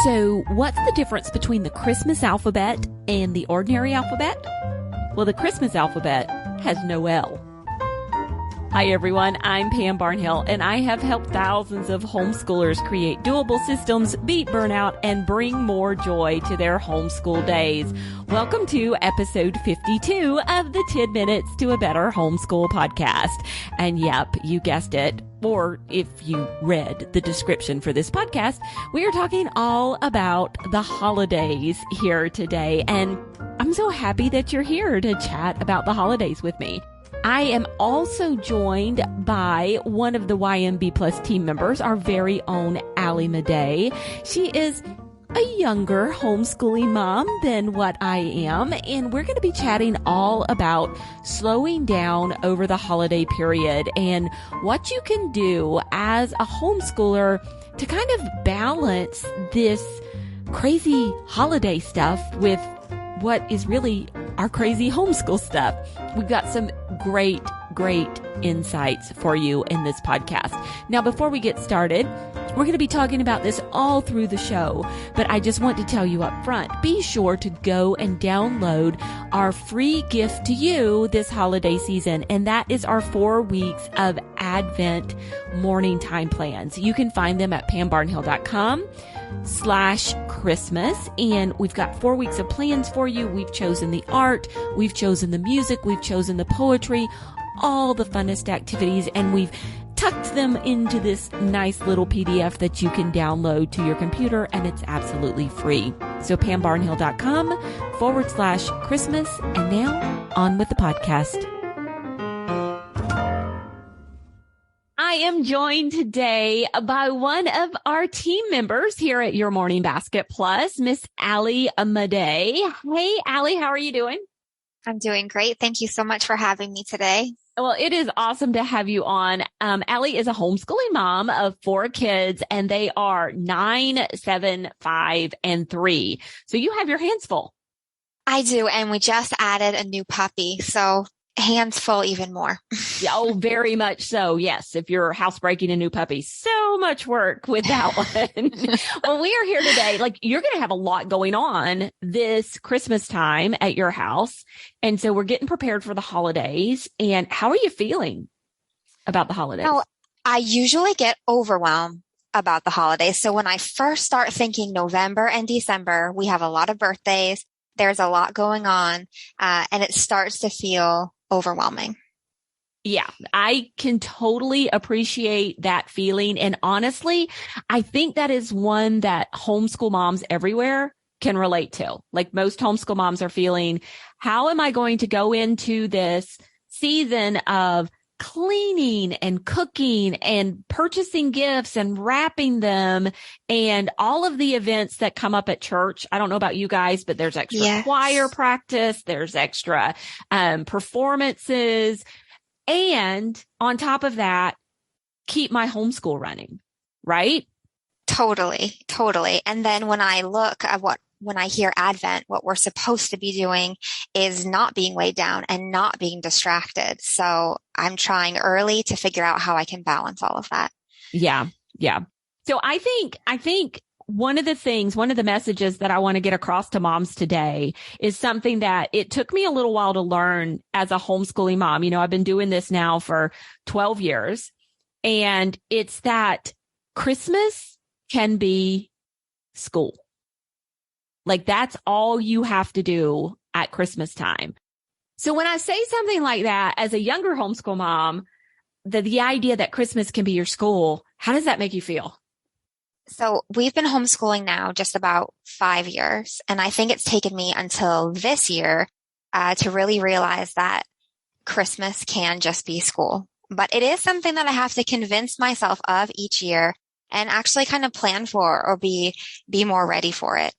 So what's the difference between the Christmas alphabet and the ordinary alphabet? Well, the Christmas alphabet has no L. Hi, everyone. I'm Pam Barnhill, and I have helped thousands of homeschoolers create doable systems, beat burnout, and bring more joy to their homeschool days. Welcome to episode 52 of the 10 Minutes to a Better Homeschool podcast. And yep, you guessed it. Or if you read the description for this podcast, we are talking all about the holidays here today. And I'm so happy that you're here to chat about the holidays with me. I am also joined by one of the YMB Plus team members, our very own Allie Madej. She is a younger homeschooling mom than what I am, and we're going to be chatting all about slowing down over the holiday period and what you can do as a homeschooler to kind of balance this crazy holiday stuff with what is really our crazy homeschool stuff. We've got some great insights for you in this podcast. Now, before we get started, we're going to be talking about this all through the show, but I just want to tell you up front, be sure to go and download our free gift to you this holiday season, and that is our 4 weeks of Advent morning time plans. You can find them at pambarnhill.com/Christmas. And we've got 4 weeks of plans for you. We've chosen the art, we've chosen the music, we've chosen the poetry, all the funnest activities, and we've tucked them into this nice little PDF that you can download to your computer, and it's absolutely free. So pambarnhill.com/Christmas. And now on with the podcast. I am joined today by one of our team members here at Your Morning Basket Plus, Miss Allie Madej. Hey, Allie, how are you doing? I'm doing great. Thank you so much for having me today. Well, it is awesome to have you on. Allie is a homeschooling mom of 4 kids, and they are 9, 7, 5, and 3. So you have your hands full. I do. And we just added a new puppy. So hands full even more. Oh, very much so. Yes. If you're housebreaking a new puppy, so much work with that one. Well, we are here today. Like, you're going to have a lot going on this Christmas time at your house. And so we're getting prepared for the holidays. And how are you feeling about the holidays? No, I usually get overwhelmed about the holidays. So when I first start thinking November and December, we have a lot of birthdays. There's a lot going on, and it starts to feel overwhelming. Yeah, I can totally appreciate that feeling. And honestly, I think that is one that homeschool moms everywhere can relate to. Like, most homeschool moms are feeling, how am I going to go into this season of cleaning and cooking and purchasing gifts and wrapping them and all of the events that come up at church? I don't know about you guys, but there's extra choir practice, there's extra performances. And on top of that, keep my homeschool running, right? Totally. And then when I look at when I hear Advent, what we're supposed to be doing is not being weighed down and not being distracted. So I'm trying early to figure out how I can balance all of that. Yeah. So I think one of the messages that I want to get across to moms today is something that it took me a little while to learn as a homeschooling mom. You know, I've been doing this now for 12 years, and it's that Christmas can be school. Like, that's all you have to do at Christmas time. So when I say something like that, as a younger homeschool mom, the idea that Christmas can be your school, how does that make you feel? So we've been homeschooling now just about 5 years. And I think it's taken me until this year to really realize that Christmas can just be school. But it is something that I have to convince myself of each year and actually kind of plan for or be more ready for it.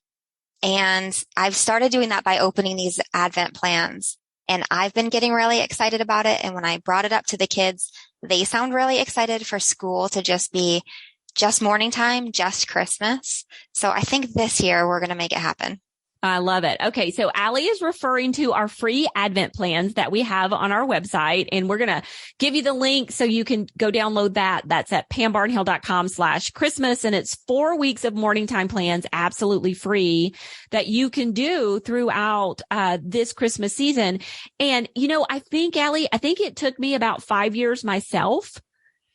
And I've started doing that by opening these Advent plans. And I've been getting really excited about it. And when I brought it up to the kids, they sound really excited for school to just be just morning time, just Christmas. So I think this year we're going to make it happen. I love it. Okay. So Allie is referring to our free Advent plans that we have on our website, and we're going to give you the link so you can go download that. That's at pambarnhill.com/Christmas. And it's 4 weeks of morning time plans, absolutely free, that you can do throughout this Christmas season. And, I think, Allie, it took me about 5 years myself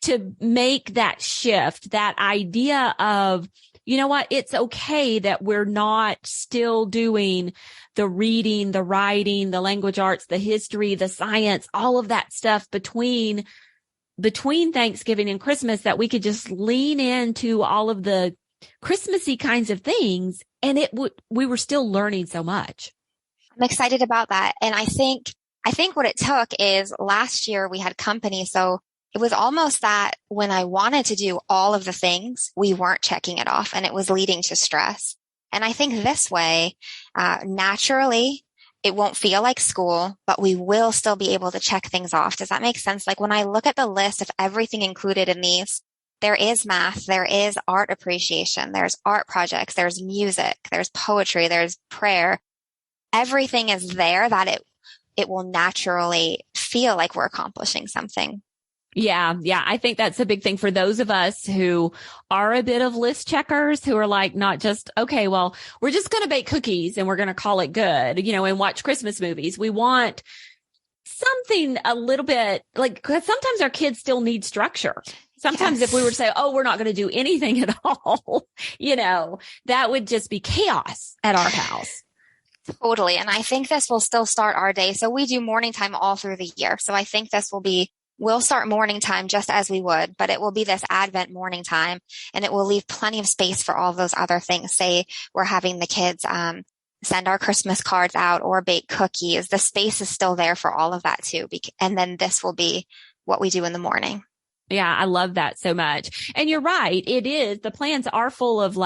to make that shift, that idea of, you know what? It's okay that we're not still doing the reading, the writing, the language arts, the history, the science, all of that stuff between Thanksgiving and Christmas, that we could just lean into all of the Christmassy kinds of things. And we were still learning so much. I'm excited about that. And I think what it took is last year we had company. So it was almost that when I wanted to do all of the things, we weren't checking it off, and it was leading to stress. And I think this way, naturally, it won't feel like school, but we will still be able to check things off. Does that make sense? Like when I look at the list of everything included in these, there is math, there is art appreciation, there's art projects, there's music, there's poetry, there's prayer. Everything is there that it will naturally feel like we're accomplishing something. Yeah. I think that's a big thing for those of us who are a bit of list checkers, who are like, not just, okay, well, we're just going to bake cookies and we're going to call it good, and watch Christmas movies. We want something a little bit like, because sometimes our kids still need structure. Sometimes If we were to say, oh, we're not going to do anything at all, that would just be chaos at our house. Totally. And I think this will still start our day. So we do morning time all through the year. So I think we'll start morning time just as we would, but it will be this Advent morning time, and it will leave plenty of space for all those other things. Say we're having the kids send our Christmas cards out or bake cookies. The space is still there for all of that too. And then this will be what we do in the morning. Yeah, I love that so much. And you're right. It is. The plans are full of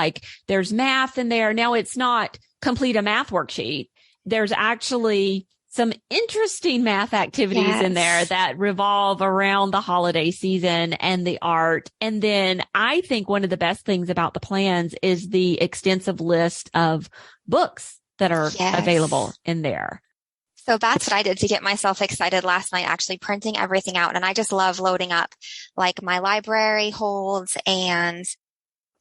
there's math in there. Now it's not complete a math worksheet. There's actually some interesting math activities in there that revolve around the holiday season and the art. And then I think one of the best things about the plans is the extensive list of books that are available in there. So that's what I did to get myself excited last night, actually printing everything out. And I just love loading up my library holds and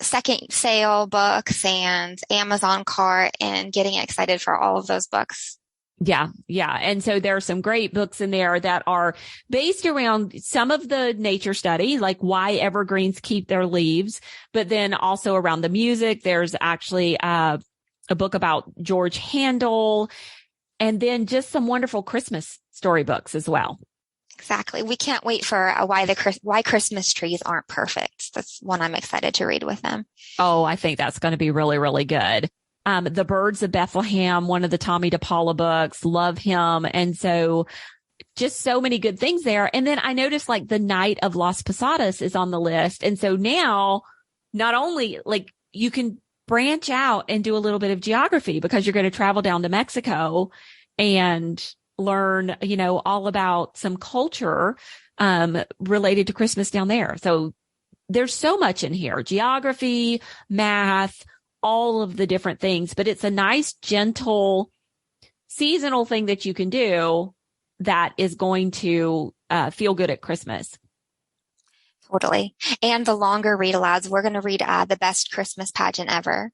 second sale books and Amazon cart and getting excited for all of those books. Yeah. And so there are some great books in there that are based around some of the nature study, like why evergreens keep their leaves, but then also around the music. There's actually a book about George Handel, and then just some wonderful Christmas storybooks as well. Exactly. We can't wait for why Christmas trees aren't perfect. That's one I'm excited to read with them. Oh, I think that's going to be really, really good. The Birds of Bethlehem, one of the Tommy DePaula books, love him. And so just so many good things there. And then I noticed the Night of Las Posadas is on the list. And so now not only you can branch out and do a little bit of geography, because you're going to travel down to Mexico and learn, all about some culture, related to Christmas down there. So there's so much in here, geography, math, all of the different things, but it's a nice, gentle, seasonal thing that you can do that is going to feel good at Christmas. Totally. And the longer read alouds, we're going to read The Best Christmas Pageant Ever.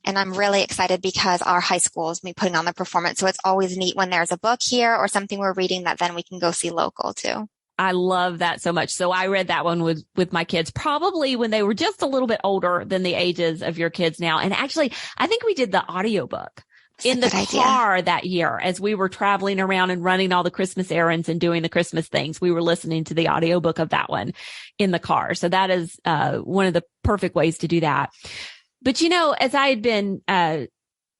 And I'm really excited because our high school is putting on the performance. So it's always neat when there's a book here or something we're reading that then we can go see local too. I love that so much. So I read that one with my kids, probably when they were just a little bit older than the ages of your kids now. And actually, I think we did the audiobook in the car that year as we were traveling around and running all the Christmas errands and doing the Christmas things. We were listening to the audiobook of that one in the car. So that is one of the perfect ways to do that. But, as I had been,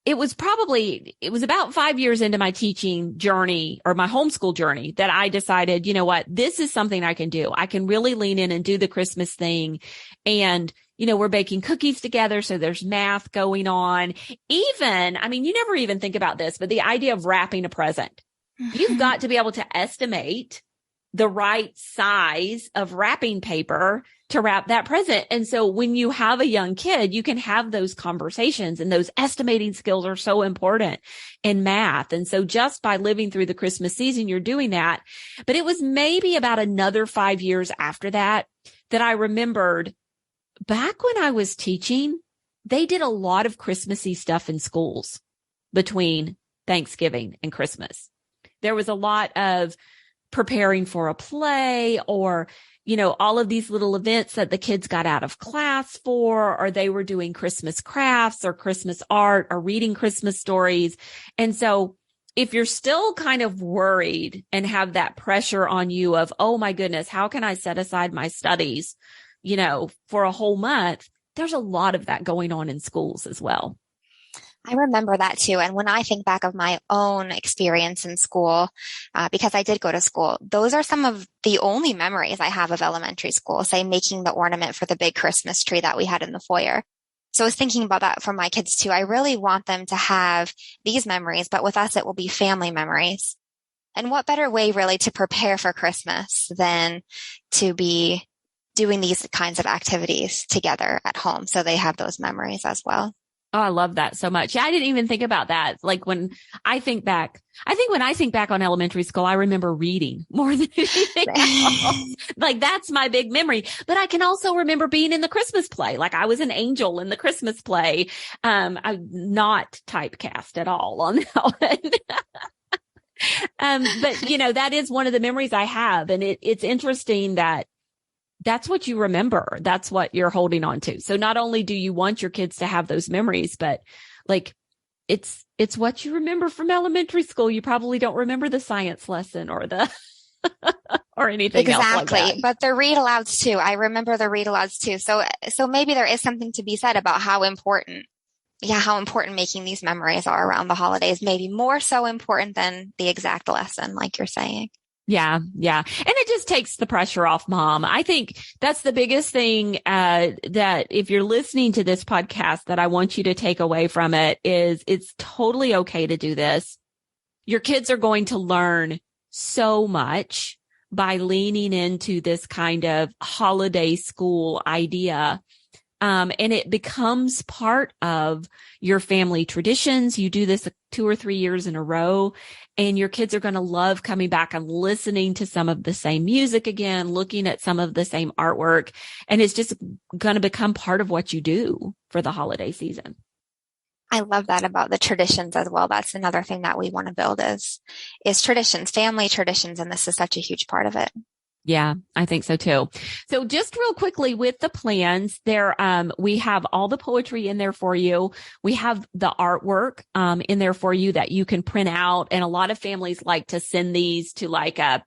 it was about 5 years into my teaching journey or my homeschool journey that I decided, this is something I can do. I can really lean in and do the Christmas thing. And, we're baking cookies together. So there's math going on. You never even think about this, but the idea of wrapping a present, you've got to be able to estimate the right size of wrapping paper to wrap that present. And so when you have a young kid, you can have those conversations, and those estimating skills are so important in math. And so just by living through the Christmas season, you're doing that. But it was maybe about another 5 years after that I remembered back when I was teaching, they did a lot of Christmassy stuff in schools between Thanksgiving and Christmas. There was a lot of preparing for a play, or, all of these little events that the kids got out of class for, or they were doing Christmas crafts or Christmas art or reading Christmas stories. And so if you're still kind of worried and have that pressure on you of, oh my goodness, how can I set aside my studies, for a whole month? There's a lot of that going on in schools as well. I remember that too. And when I think back of my own experience in school, because I did go to school, those are some of the only memories I have of elementary school, say making the ornament for the big Christmas tree that we had in the foyer. So I was thinking about that for my kids too. I really want them to have these memories, but with us, it will be family memories. And what better way really to prepare for Christmas than to be doing these kinds of activities together at home, so they have those memories as well. Oh, I love that so much. Yeah, I didn't even think about that. Like when I think back on elementary school, I remember reading more than anything else. Like that's my big memory. But I can also remember being in the Christmas play. Like I was an angel in the Christmas play. I'm not typecast at all on that one. But that is one of the memories I have. And it's interesting that that's what you remember. That's what you're holding on to. So not only do you want your kids to have those memories, but like it's what you remember from elementary school. You probably don't remember the science lesson or the or anything else like that. Exactly. But the read alouds too. I remember the read alouds too. So maybe there is something to be said about how important making these memories are around the holidays, maybe more so important than the exact lesson, like you're saying. Yeah. Yeah. And it just takes the pressure off mom. I think that's the biggest thing, that if you're listening to this podcast that I want you to take away from it is it's totally okay to do this. Your kids are going to learn so much by leaning into this kind of holiday school idea. And it becomes part of your family traditions. You do this 2 or 3 years in a row, and your kids are going to love coming back and listening to some of the same music again, looking at some of the same artwork. And it's just going to become part of what you do for the holiday season. I love that about the traditions as well. That's another thing that we want to build is traditions, family traditions. And this is such a huge part of it. Yeah, I think so too. So just real quickly with the plans there, we have all the poetry in there for you. We have the artwork, in there for you that you can print out. And a lot of families like to send these to like a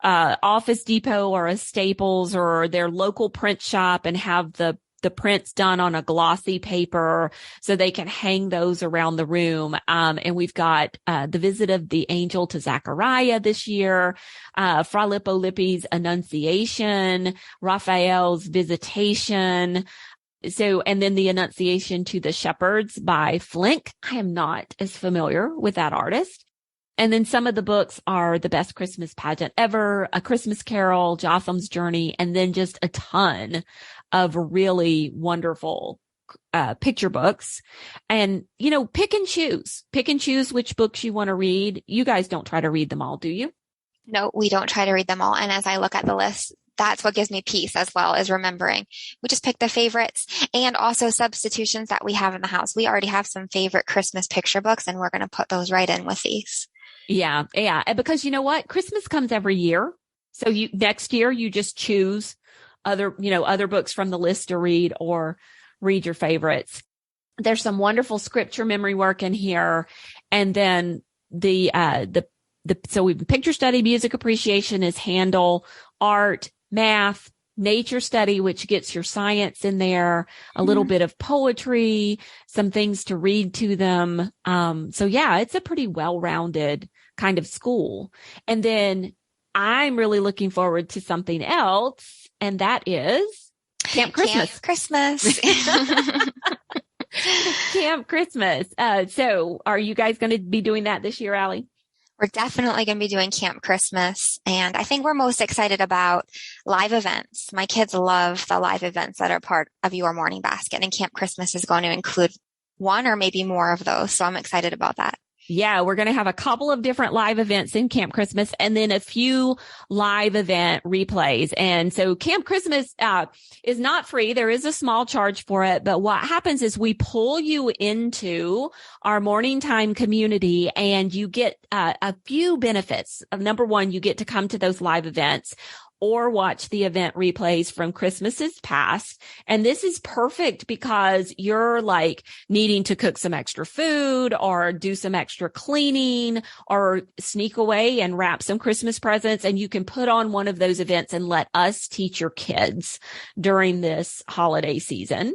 Office Depot or a Staples or their local print shop and have the prints done on a glossy paper so they can hang those around the room. And we've got, the visit of the angel to Zechariah this year, Fra Lippo Lippi's Annunciation, Raphael's Visitation. So, and then the Annunciation to the Shepherds by Flink. I am not as familiar with that artist. And then some of the books are The Best Christmas Pageant Ever, A Christmas Carol, Jotham's Journey, and then just a ton of really wonderful picture books. And, pick and choose which books you want to read. You guys don't try to read them all, do you? No, we don't try to read them all. And as I look at the list, that's what gives me peace as well, is remembering. We just pick the favorites and also substitutions that we have in the house. We already have some favorite Christmas picture books, and we're going to put those right in with these. Yeah. Yeah. Because you know what? Christmas comes every year. So next year you just choose other books from the list to read or read your favorites. There's some wonderful scripture memory work in here. And then so we've picture study, music appreciation is handle, art, math, nature study, which gets your science in there, a little bit of poetry, some things to read to them. So yeah, it's a pretty well-rounded kind of school. And then I'm really looking forward to something else, and that is Camp Christmas. Camp Christmas. Camp Christmas. So are you guys going to be doing that this year, Allie? We're definitely going to be doing Camp Christmas. And I think we're most excited about live events. My kids love the live events that are part of Your Morning Basket. And Camp Christmas is going to include one or maybe more of those. So I'm excited about that. Yeah, we're going to have a couple of different live events in Camp Christmas and then a few live event replays. And so Camp Christmas is not free. There is a small charge for it. But what happens is we pull you into our morning time community and you get a few benefits. Number one, you get to come to those live events or watch the event replays from Christmases past. And this is perfect because you're like needing to cook some extra food or do some extra cleaning or sneak away and wrap some Christmas presents. And you can put on one of those events and let us teach your kids during this holiday season.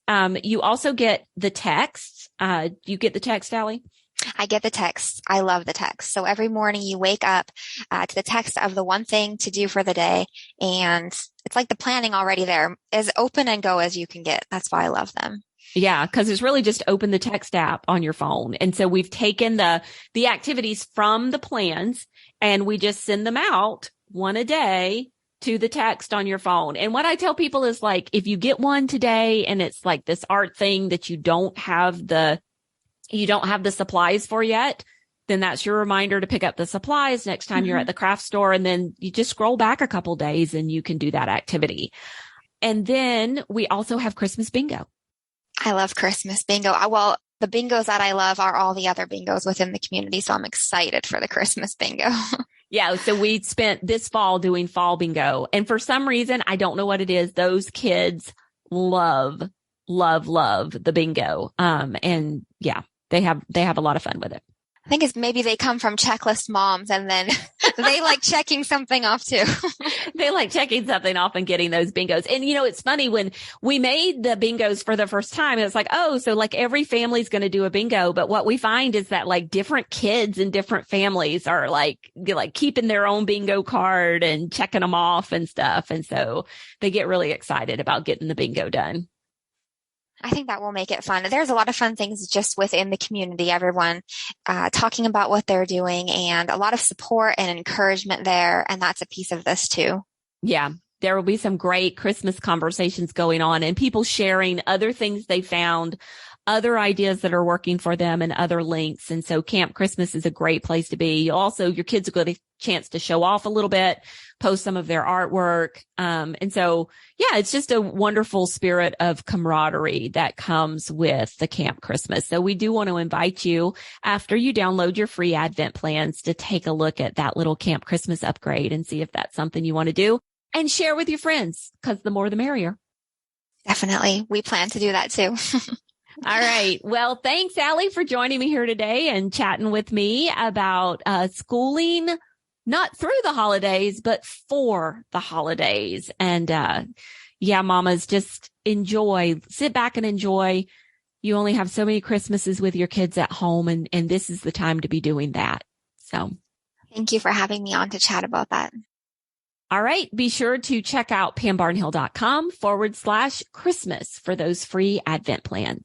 You also get the text. You get the text, Allie? I get the text. I love the text. So every morning you wake up to the text of the one thing to do for the day. And it's like the planning already there, as open and go as you can get. That's why I love them. Yeah, because it's really just open the text app on your phone. And so we've taken the activities from the plans and we just send them out one a day to the text on your phone. And what I tell people is like, if you get one today and it's like this art thing that you don't have the supplies for yet, then that's your reminder to pick up the supplies next time you're at the craft store. And then you just scroll back a couple days and you can do that activity. And then we also have Christmas bingo. I love Christmas bingo. Well, the bingos that I love are all the other bingos within the community. So I'm excited for the Christmas bingo. Yeah. So we spent this fall doing fall bingo. And for some reason, I don't know what it is. Those kids love the bingo. And yeah. They have a lot of fun with it. I think it's maybe they come from checklist moms and then they like checking something off too. They like checking something off and getting those bingos. And it's funny when we made the bingos for the first time, it's like, oh, so like every family's going to do a bingo. But what we find is that like different kids and different families are like keeping their own bingo card and checking them off and stuff. And so they get really excited about getting the bingo done. I think that will make it fun. There's a lot of fun things just within the community, everyone talking about what they're doing and a lot of support and encouragement there. And that's a piece of this too. Yeah, there will be some great Christmas conversations going on and people sharing other things they found, other ideas that are working for them and other links. And so Camp Christmas is a great place to be. Also, your kids will get a chance to show off a little bit, post some of their artwork. And so, yeah, it's just a wonderful spirit of camaraderie that comes with the Camp Christmas. So we do want to invite you after you download your free Advent plans to take a look at that little Camp Christmas upgrade and see if that's something you want to do and share with your friends because the more the merrier. Definitely. We plan to do that too. All right. Well, thanks, Allie, for joining me here today and chatting with me about schooling, not through the holidays, but for the holidays. And yeah, mamas, just sit back and enjoy. You only have so many Christmases with your kids at home, and this is the time to be doing that. So thank you for having me on to chat about that. All right. Be sure to check out pambarnhill.com/Christmas for those free Advent plans.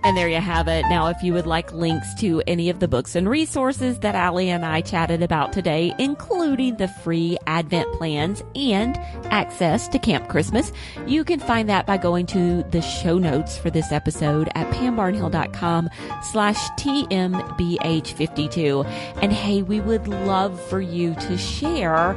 And there you have it. Now, if you would like links to any of the books and resources that Allie and I chatted about today, including the free Advent plans and access to Camp Christmas, you can find that by going to the show notes for this episode at pambarnhill.com/TMBH52. And hey, we would love for you to share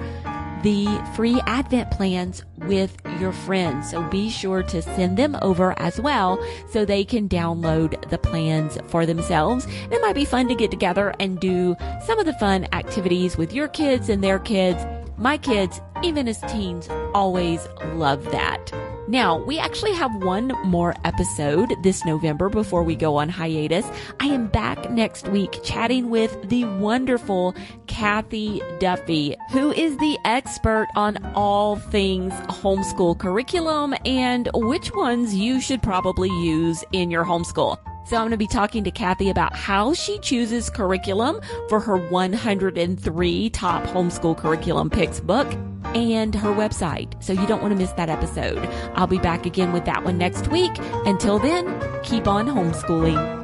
the free Advent plans with your friends. So be sure to send them over as well so they can download the plans for themselves. And it might be fun to get together and do some of the fun activities with your kids and their kids. My kids, even as teens, always love that. Now, we actually have one more episode this November before we go on hiatus. I am back next week chatting with the wonderful Kathy Duffy, who is the expert on all things homeschool curriculum and which ones you should probably use in your homeschool. So I'm going to be talking to Kathy about how she chooses curriculum for her 103 top homeschool curriculum picks book and her website. So you don't want to miss that episode. I'll be back again with that one next week. Until then, keep on homeschooling.